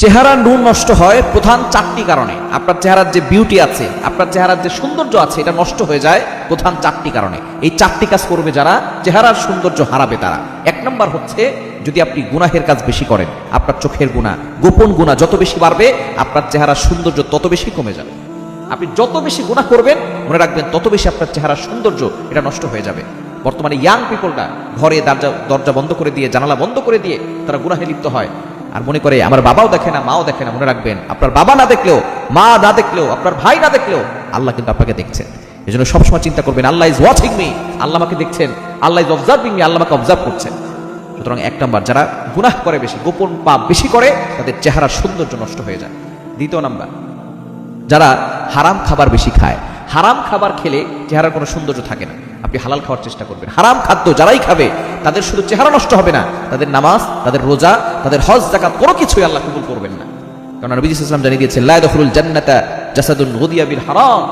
চেহারা নূর নষ্ট হয় প্রধান চারটি কারণে। আপনার চেহারার যে বিউটি আছে, আপনার চেহারার যে সৌন্দর্য আছে, এটা নষ্ট হয়ে যায় প্রধান চারটি কারণে। এই চারটি কাজ করবে যারা, চেহারার সৌন্দর্য হারাবে তারা। এক নম্বর হচ্ছে, যদি আপনি গুনাহের কাজ বেশি করেন, আপনার চোখের গুনাহ, গোপন গুনাহ যত বেশি বাড়বে, আপনার চেহারার সৌন্দর্য তত বেশি কমে যাবে। আপনি যত বেশি গুনাহ করবেন, মনে রাখবেন তত বেশি আপনার চেহারার সৌন্দর্য এটা নষ্ট হয়ে যাবে। বর্তমানে ইয়াং পিপলরা ঘরে দরজা বন্ধ করে দিয়ে, জানালা বন্ধ করে দিয়ে তারা গুনাহে লিপ্ত হয়, আর মনে করে আমার বাবাও দেখে না, মাও দেখে না। মনে রাখবেন, আপনার বাবা না দেখলেও, মা না দেখলেও, আপনার ভাই না দেখলেও আল্লাহ কিন্তু আপনাকে দেখছেন। এই জন্য সবসময় চিন্তা করবেন, আল্লাহ ইজ ওয়াচিং মি, আল্লাহ আমাকে দেখছেন। আল্লাহ ইজ অবজার্ভিং মি, আল্লাহ আমাকে অবজার্ভ করছেন। সুতরাং এক নাম্বার, যারা গুনাহ করে বেশি, গোপন পাপ বেশি করে, তাদের চেহারার সৌন্দর্য নষ্ট হয়ে যায়। দ্বিতীয় নাম্বার, যারা হারাম খাবার বেশি খায়। হারাম খাবার খেলে চেহারার কোনো সৌন্দর্য থাকে না। আপনি হালাল খাওয়ার চেষ্টা করবেন। হারাম খাদ্য যারাই খাবে, তাদের শুধু চেহারা নষ্ট হবে না, তাদের নামাজ, তাদের রোজা, তাদের হজ, যাকাত কোনো কিছুই আল্লাহ কবুল করবেন না। কারণ নবী সাল্লাল্লাহু আলাইহি ওয়াসাল্লাম জানিয়ে দিয়েছেন, লা ইয়াদখুলুল জান্নাতা জাসাদুন গুদিয়া বিল হারাম।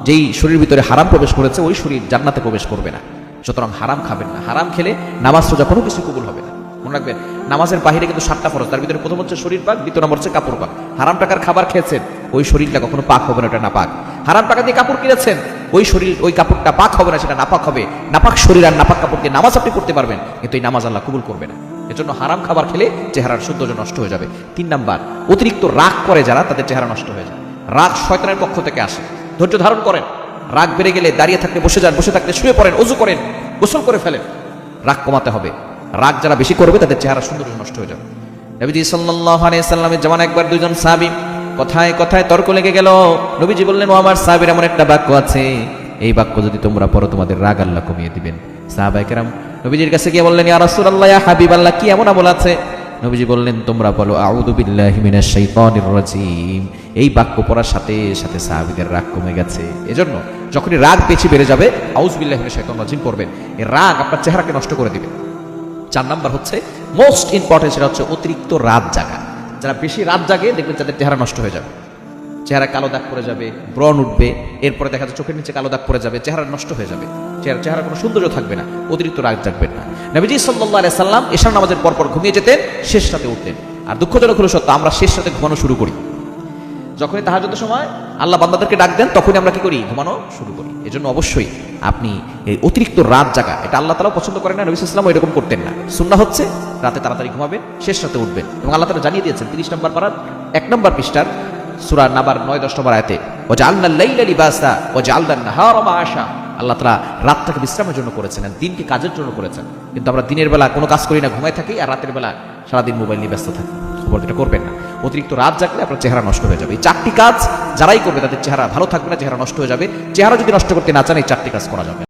যেই শরীরের ভিতরে হারাম প্রবেশ করেছে, ওই শরীর জান্নাতে প্রবেশ করবে না। সুতরাং হারাম খাবেন না। হারাম খেলে নামাজ, রোজা কোনো কিছু কবুল হবে না। মনে রাখবেন, নামাজের বাহিরে কিন্তু 7টা ফরজ, তার ভিতরে প্রথম হচ্ছে শরীর পাক, দ্বিতীয় নম্বর হচ্ছে কাপড় পাক। হারাম টাকার খাবার খেয়েছেন, ওই শরীরটা কখনো পাক হবে না, এটা নাপাক। হারাম টাকা দিয়ে কাপড় কিনেছেন, ওই শরীর, ওই কাপড়টা পাক হবে না, সেটা নাপাক হবে। নাপাক শরীর আর নাপাক কাপড় দিয়ে নামাজ আপনি করতে পারবেন, কিন্তু এই নামাজ আল্লাহ কবুল করবে না। এজন্য হারাম খাবার খেলে চেহারার সৌন্দর্য নষ্ট হয়ে যাবে। 3 নাম্বার, অতিরিক্ত রাগ করে যারা, তাদের চেহারা নষ্ট হয়ে যায়। রাগ শয়তানের পক্ষ থেকে আসে। ধৈর্য ধারণ করেন। রাগ বেড়ে গেলে দাঁড়িয়ে থাকলে বসে যান, বসে থাকলে শুয়ে পড়েন, ওযু করেন, গোসল করে ফেলেন। রাগ কমাতে হবে। রাগ যারা বেশি করবে, তাদের চেহারা সৌন্দর্য নষ্ট হয়ে যাবে। নবীজি সাল্লাল্লাহু আলাইহি সাল্লামের জামানায় একবার দুইজন সাহাবী কথায় কথায় তর্ক লেগে গেল। নবীজি বললেন, ও আমার সাহাবীর, এমন একটা বাক্য আছে, এই বাক্য যদি তোমরা পড়ো, তোমাদের রাগ আল্লাহ কমিয়ে দিবেন। সাহাবায়ে কেরাম নবীজির কাছে গিয়ে বললেন, ইয়া রাসূলুল্লাহ, ইয়া হাবিবাল্লাহ, কি এমন আমল আছে? নবীজি বললেন, তোমরা বলো আউযু বিল্লাহি মিনাশ শাইতানির রাজীম। এই বাক্য পড়ার সাথে সাথে সাহাবীদের রাগ কমে গেছে। এজন্য যখনই রাগ বেশি বেড়ে যাবে, আউযু বিল্লাহি মিনাশ শাইতানির রাজীম পড়বেন। এই রাগ আপনার চেহারাকে নষ্ট করে দিবে। 4 নাম্বার হচ্ছে, মোস্ট ইম্পর্টেন্ট, সেটা হচ্ছে অতিরিক্ত রাত জাগা। যারা বেশি রাত জাগে, দেখবেন তাদের চেহারা নষ্ট হয়ে যাবে। চেহারা কালো দাগ পড়ে যাবে, ব্রণ উঠবে, এরপরে দেখা যাচ্ছে চোখের নিচে কালো দাগ পড়ে যাবে, চেহারা নষ্ট হয়ে যাবে, চেহারা কোনো সৌন্দর্য থাকবে না। অতিরিক্ত রাত জাগবেন না। নবীজি সাল্লাল্লাহু আলাইহি সাল্লাম এশার নামাজের পরপর ঘুমিয়ে যেতেন, শেষ রাতে উঠতেন। আর দুঃখজনক হলো সত্য, আমরা শেষ রাতে ঘুমানো শুরু করি। যখনই তাহাজ্জুদের সময় আল্লাহ বান্দাদেরকে ডাক দেন, তখনই আমরা কি করি? ঘুমানো শুরু করি। এজন্য অবশ্যই আপনি এই অতিরিক্ত রাত জাগা, এটা আল্লাহ তাআলা পছন্দ করেন না, নবী সাল্লাল্লাহু আলাইহি ওয়াসাল্লাম এরকম করতেন না। সুন্নাহ হচ্ছে রাতে তাড়াতাড়ি ঘুমাবেন, শেষ রাতে উঠবেন। এবং আল্লাহ তাআলা জানিয়ে দিয়েছেন 30 নম্বর পারার 1 নম্বর পৃষ্ঠার সূরা নাবার 9-10 নম্বর আয়াতে, ওয়াজআলনাল লাইলা লিবাসা ওয়াজআলনান নাহারা মাআশা। আল্লাহ তাআলা রাতটাকে বিশ্রামের জন্য করেছেন, দিনকে কাজের জন্য করেছেন। কিন্তু আমরা দিনের বেলা কোনো কাজ করি না, ঘুমায় থাকি, আর রাতের বেলা সারাদিন মোবাইল নিয়ে ব্যস্ত থাকি। এটা করবেন না। অতিরিক্ত রাত জাগলে আপনার চেহারা নষ্ট হয়ে যাবে। এই 4টি কাজ যারাই করবে, তাদের চেহারা ভালো থাকবে না, চেহারা নষ্ট হয়ে যাবে। চেহারা যদি নষ্ট করতে না চান, এই 4টি কাজ করা যাবে।